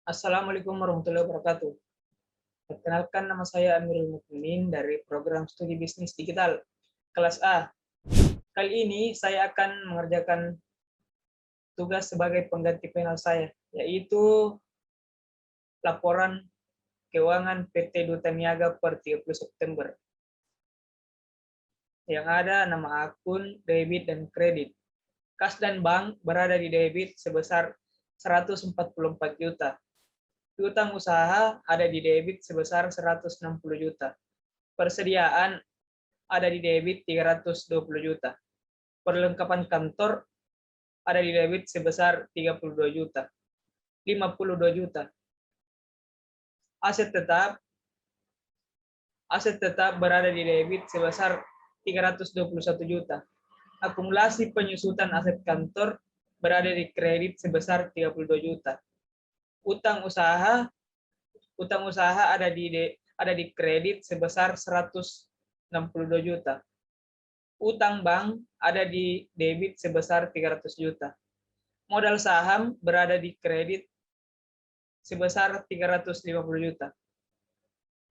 Assalamualaikum warahmatullahi wabarakatuh. Perkenalkan, nama saya Amirul Mukminin dari program studi bisnis digital kelas A. Kali ini saya akan mengerjakan tugas sebagai pengganti panel saya, yaitu laporan keuangan PT Duta Niaga per 30 September. Yang ada nama akun, debit, dan kredit. Kas dan bank berada di debit sebesar 144 juta. Piutang usaha ada di debit sebesar 160 juta. Persediaan ada di debit 320 juta. Perlengkapan kantor ada di debit sebesar 32 juta. 52 juta. Aset tetap berada di debit sebesar 321 juta. Akumulasi penyusutan aset kantor berada di kredit sebesar 32 juta. Utang usaha ada di kredit sebesar 162 juta. Utang bank ada di debit sebesar 300 juta. Modal saham berada di kredit sebesar 350 juta.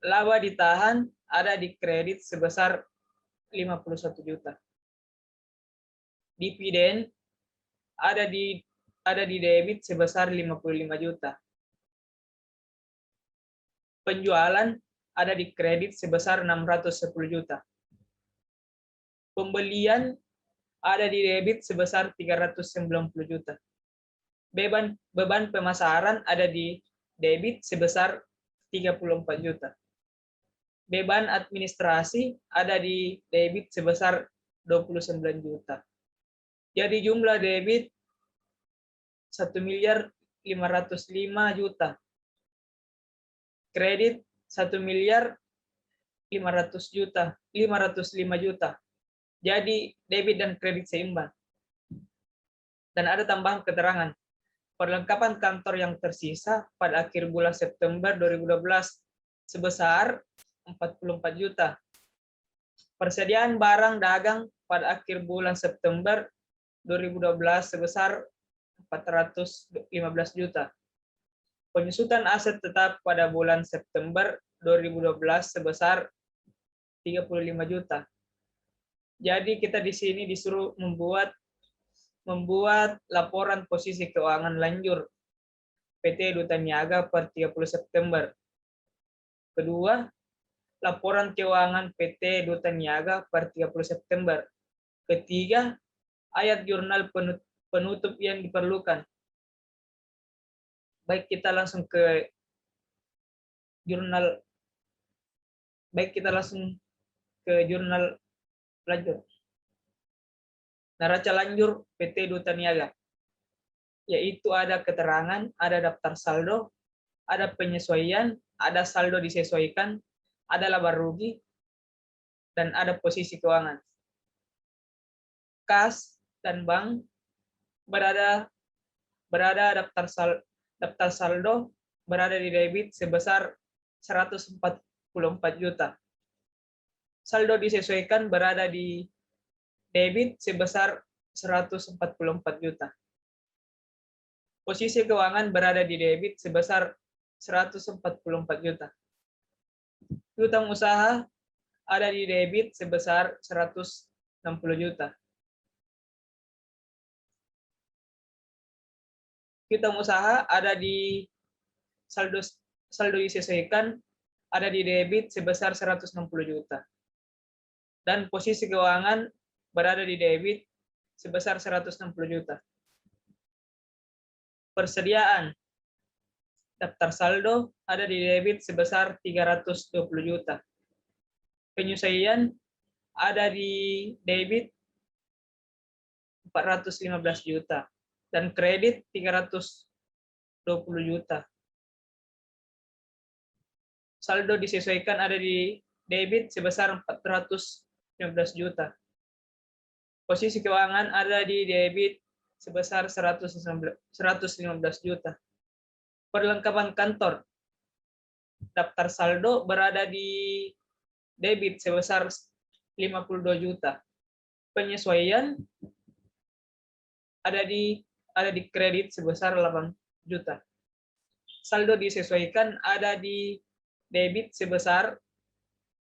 Laba ditahan ada di kredit sebesar 51 juta. Dividen ada di debit sebesar 55 juta. Penjualan ada di kredit sebesar 610 juta. Pembelian ada di debit sebesar 390 juta. Beban pemasaran ada di debit sebesar 34 juta. Beban administrasi ada di debit sebesar 29 juta. Jadi jumlah debit 1.505 juta. Kredit 1.505 juta. Jadi debit dan kredit seimbang. Dan ada tambahan keterangan. Perlengkapan kantor yang tersisa pada akhir bulan September 2012 sebesar 44 juta. Persediaan barang dagang pada akhir bulan September 2012 sebesar 415 juta. Penyusutan aset tetap pada bulan September 2012 sebesar 35 juta. Jadi kita di sini disuruh membuat laporan posisi keuangan lanjut PT Duta Niaga per 30 September. Kedua, laporan keuangan PT Duta Niaga per 30 September. Ketiga, ayat jurnal penutup yang diperlukan. Baik, kita langsung ke jurnal lanjut. Neraca lanjut PT Duta Niaga, yaitu ada keterangan, ada daftar saldo, ada penyesuaian, ada saldo disesuaikan, ada laba rugi, dan ada posisi keuangan. Kas dan bank berada daftar saldo berada di debit sebesar 144 juta. Saldo disesuaikan berada di debit sebesar 144 juta. Posisi keuangan berada di debit sebesar 144 juta. Piutang usaha ada di debit sebesar 160 juta. Piutang usaha ada di saldo disesuaikan ada di debit sebesar 160 juta. Dan posisi keuangan berada di debit sebesar 160 juta. Persediaan daftar saldo ada di debit sebesar 320 juta. Penyesuaian ada di debit 415 juta dan kredit 320 juta. Saldo disesuaikan ada di debit sebesar 415 juta. Posisi keuangan ada di debit sebesar 115 juta. Perlengkapan kantor. Daftar saldo berada di debit sebesar 52 juta. Penyesuaian ada di kredit sebesar 8 juta. saldo disesuaikan ada di debit sebesar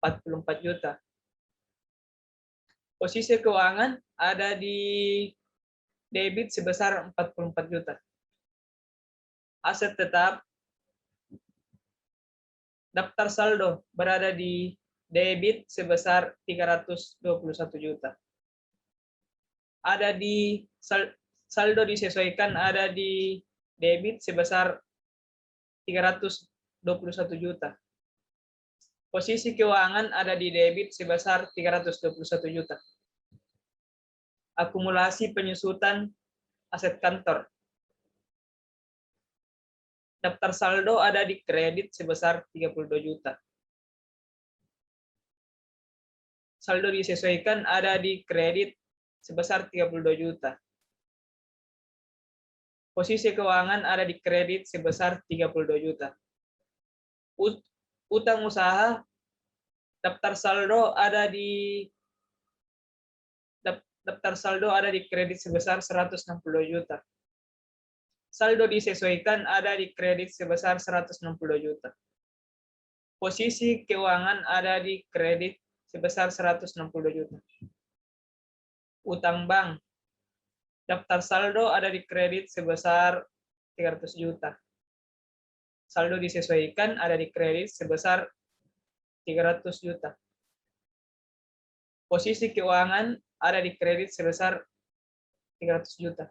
44 juta. Posisi keuangan ada di debit sebesar 44 juta. Aset tetap daftar saldo berada di debit sebesar 321 juta. Ada di saldo disesuaikan ada di debit sebesar 321 juta. Posisi keuangan ada di debit sebesar 321 juta. Akumulasi penyusutan aset kantor. Daftar saldo ada di kredit sebesar 32 juta. Saldo disesuaikan ada di kredit sebesar 32 juta. Posisi keuangan ada di kredit sebesar 32 juta. Utang usaha, daftar saldo ada di kredit sebesar 160 juta. Saldo disesuaikan ada di kredit sebesar 160 juta. Posisi keuangan ada di kredit sebesar 160 juta. Utang bank, daftar saldo ada di kredit sebesar 300 juta. Saldo disesuaikan ada di kredit sebesar 300 juta. Posisi keuangan ada di kredit sebesar 300 juta.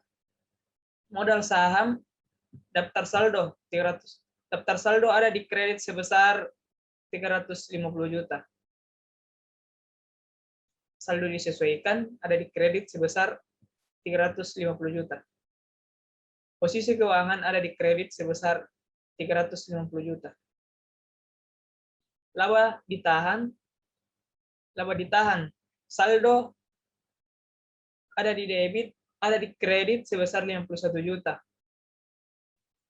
Modal saham, daftar saldo 300. Daftar saldo ada di kredit sebesar 350 juta. Saldo disesuaikan ada di kredit sebesar 350 juta. Posisi keuangan ada di kredit sebesar 350 juta. Laba ditahan. Saldo ada di debit, ada di kredit sebesar 51 juta.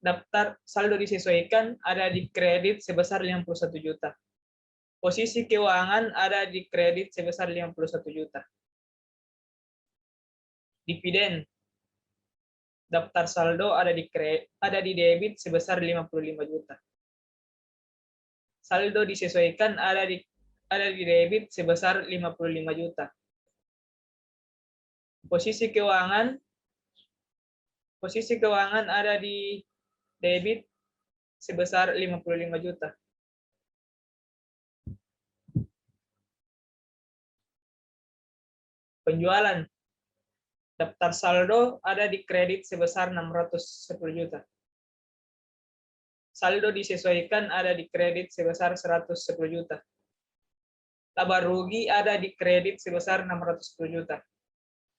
Daftar saldo disesuaikan ada di kredit sebesar 51 juta. Posisi keuangan ada di kredit sebesar 51 juta. Dividen. Daftar saldo ada di debit sebesar 55 juta. Saldo disesuaikan ada di debit sebesar 55 juta. Posisi keuangan ada di debit sebesar 55 juta. Penjualan. Daftar saldo ada di kredit sebesar 610 juta. Saldo disesuaikan ada di kredit sebesar 110 juta. Laba rugi ada di kredit sebesar 610 juta.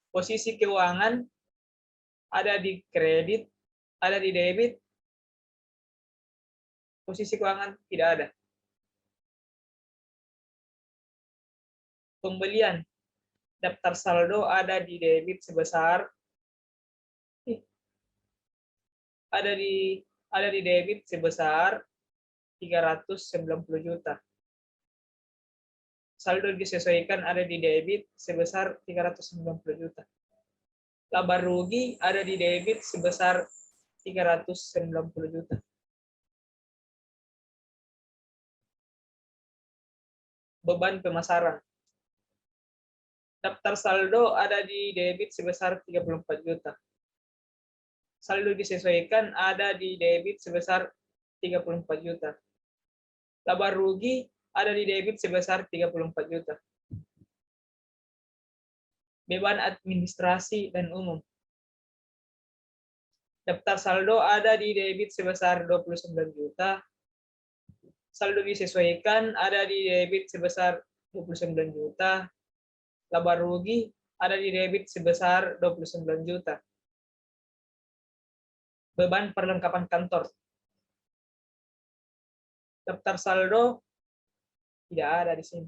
Posisi keuangan ada di kredit, ada di debit. Posisi keuangan tidak ada. Pembelian. Daftar saldo ada di debit sebesar debit sebesar 390 juta. Saldo disesuaikan ada di debit sebesar 390 juta. Laba rugi ada di debit sebesar 390 juta. Beban pemasaran. Daftar saldo ada di debit sebesar 34 juta. Saldo disesuaikan ada di debit sebesar 34 juta. Laba rugi ada di debit sebesar 34 juta. Beban administrasi dan umum. Daftar saldo ada di debit sebesar 29 juta. Saldo disesuaikan ada di debit sebesar 29 juta. Laba rugi ada di debit sebesar 29 juta. Beban perlengkapan kantor. Daftar saldo tidak ada di sini.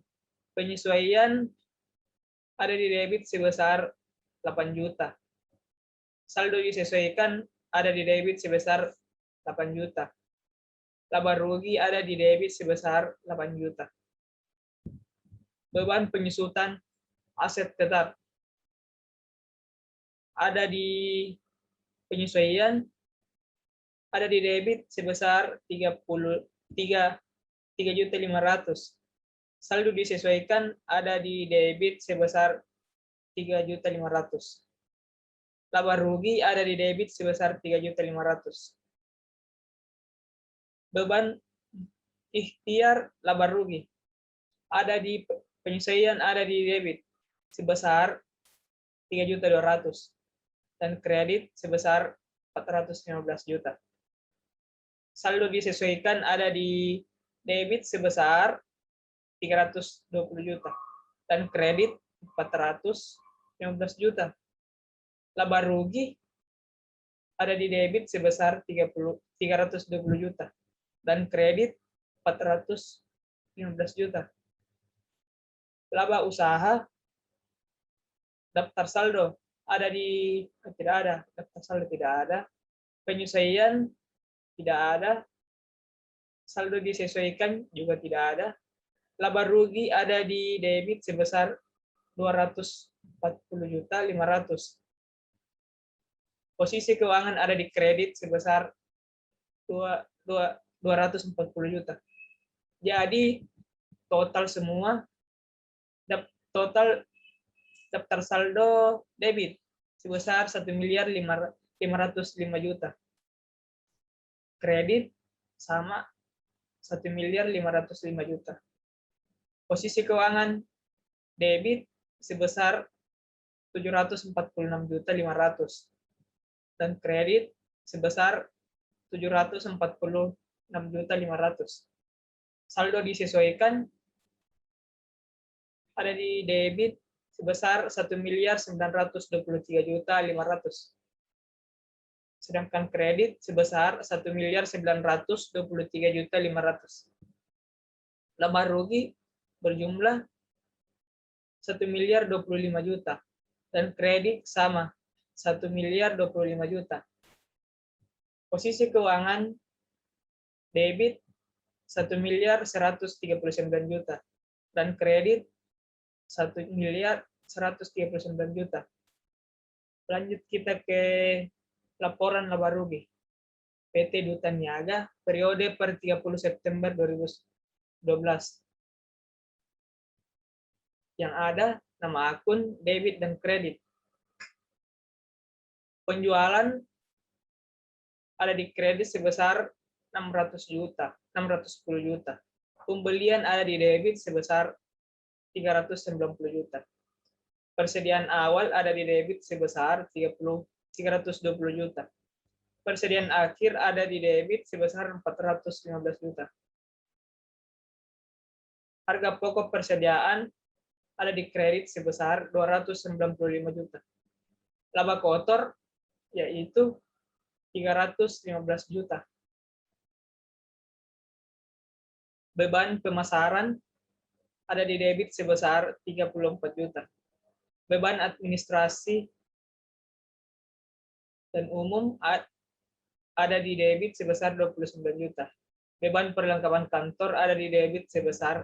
Penyesuaian ada di debit sebesar 8 juta. Saldo disesuaikan ada di debit sebesar 8 juta. Laba rugi ada di debit sebesar 8 juta. Beban penyusutan aset tetap ada di penyesuaian ada di debit sebesar 3.500.000. Saldo disesuaikan ada di debit sebesar 3.500.000. Laba rugi ada di debit sebesar 3.500.000. Beban ikhtiar laba rugi ada di penyesuaian ada di debit sebesar 3.200.000 dan kredit sebesar 415 juta. Saldo disesuaikan ada di debit sebesar 320 juta dan kredit 415 juta. Laba rugi ada di debit sebesar 320 juta dan kredit 415 juta. Laba usaha daftar saldo ada di tidak ada, daftar saldo tidak ada, penyesuaian tidak ada, saldo disesuaikan juga tidak ada. Laba rugi ada di debit sebesar 240.500.000. Posisi keuangan ada di kredit sebesar 240 juta. Jadi total semua total daftar saldo debit sebesar 1.505 juta. Kredit sama 1.505 juta. Posisi keuangan debit sebesar 746.500 dan kredit sebesar 746.500. Saldo disesuaikan ada di debit sebesar 1.923.500. Sedangkan kredit sebesar 1.923.500. Laba rugi berjumlah 1.025 juta dan kredit sama 1.025 juta. Posisi keuangan debit 1.139 juta dan kredit 1.139 juta. Lanjut kita ke laporan laba rugi PT Duta Niaga periode per 30 September 2012. Yang ada nama akun, debit dan kredit. Penjualan ada di kredit sebesar 610 juta. Pembelian ada di debit sebesar 390 juta. Persediaan awal ada di debit sebesar 320 juta. Persediaan akhir ada di debit sebesar 415 juta. Harga pokok persediaan ada di kredit sebesar 295 juta. Laba kotor yaitu 315 juta. Beban pemasaran ada di debit sebesar 34 juta. Beban administrasi dan umum ada di debit sebesar 29 juta. Beban perlengkapan kantor ada di debit sebesar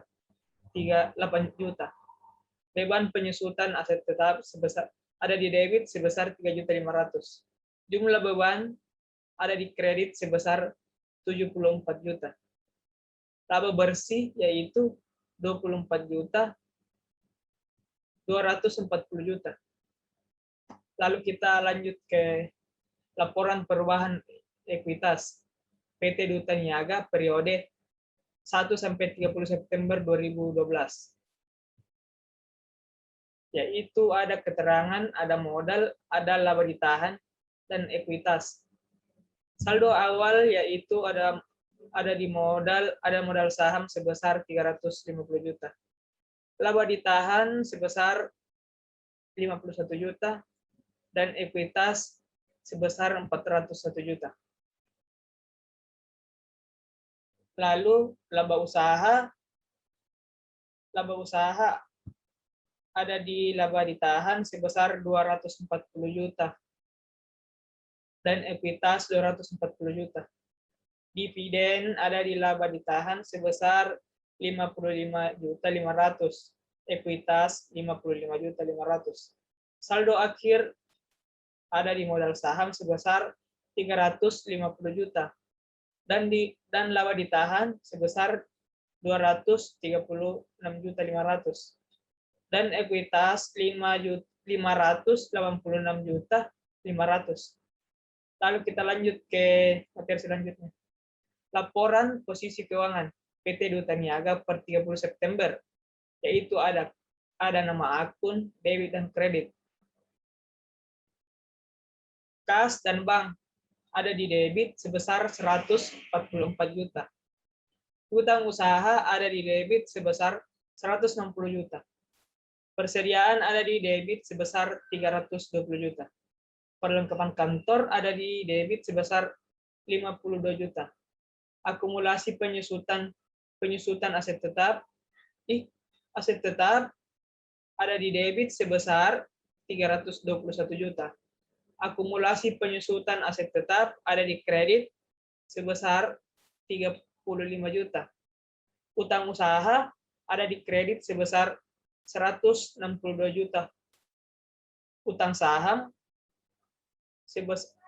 38 juta. Beban penyusutan aset tetap sebesar ada di debit sebesar 3.500.000. Jumlah beban ada di kredit sebesar 74 juta. Laba bersih yaitu 24 juta 240 juta. Lalu kita lanjut ke laporan perubahan ekuitas PT Duta Niaga periode 1 sampai 30 September 2012. Yaitu ada keterangan, ada modal, ada laba ditahan, dan ekuitas. Saldo awal yaitu ada di modal, ada modal saham sebesar 350 juta. Laba ditahan sebesar 51 juta dan ekuitas sebesar 401 juta. Lalu laba usaha ada di laba ditahan sebesar 240 juta dan ekuitas 240 juta. Dividen ada di laba ditahan sebesar 55.500.000, ekuitas 55.500.000. Saldo akhir ada di modal saham sebesar 350 juta. Dan laba ditahan sebesar 236.500.000. Dan ekuitas 586.500.000. Lalu kita lanjut ke materi selanjutnya. Laporan posisi keuangan PT Duta Niaga per 30 September, yaitu ada nama akun, debit dan kredit. Kas dan bank ada di debit sebesar 144 juta. Hutang usaha ada di debit sebesar 160 juta. Persediaan ada di debit sebesar 320 juta. Perlengkapan kantor ada di debit sebesar 52 juta. Akumulasi penyusutan aset tetap ada di debit sebesar 321 juta. Akumulasi penyusutan aset tetap ada di kredit sebesar 35 juta. Utang usaha ada di kredit sebesar 162 juta. Utang saham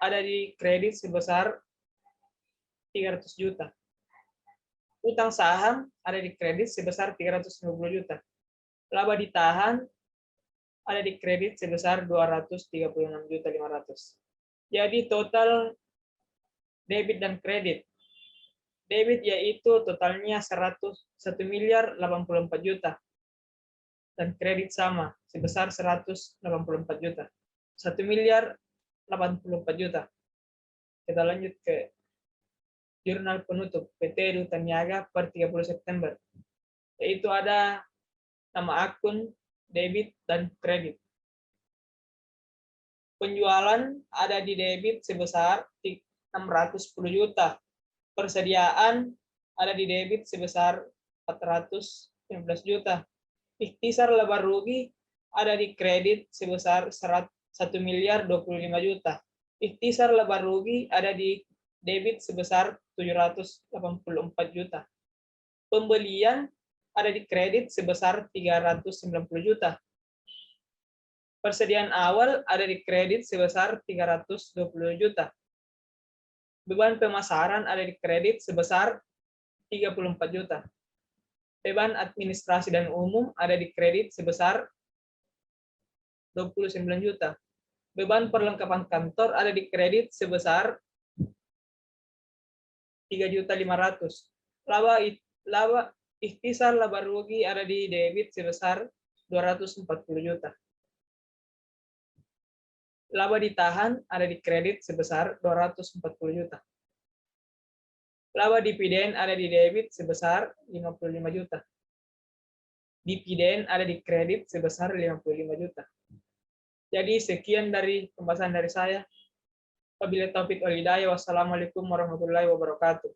ada di kredit sebesar 300 juta. Utang saham ada di kredit sebesar 350 juta. Laba ditahan ada di kredit sebesar 236.500.000. Jadi total debit dan kredit. Debit yaitu totalnya 101.084 juta. Dan kredit sama sebesar 184 juta. 1.084 juta. Kita lanjut ke jurnal penutup PT Duta Niaga per 30 September. Yaitu ada nama akun, debit, dan kredit. Penjualan ada di debit sebesar 610 juta. Persediaan ada di debit sebesar 415 juta. Ikhtisar laba rugi ada di kredit sebesar 1.025 juta. Ikhtisar laba rugi ada di debit sebesar 784 juta. Pembelian ada di kredit sebesar 390 juta. Persediaan awal ada di kredit sebesar 320 juta. Beban pemasaran ada di kredit sebesar 34 juta. Beban administrasi dan umum ada di kredit sebesar 29 juta. Beban perlengkapan kantor ada di kredit sebesar 3.500.000. Laba ikhtisar laba rugi ada di debit sebesar 240 juta. Laba ditahan ada di kredit sebesar 240 juta. Laba dividen ada di debit sebesar 55 juta. Dividen ada di kredit sebesar 55 juta. Jadi sekian dari pembahasan dari saya. Wabillahi taufiq wal hidayah. Wassalamualaikum warahmatullahi wabarakatuh.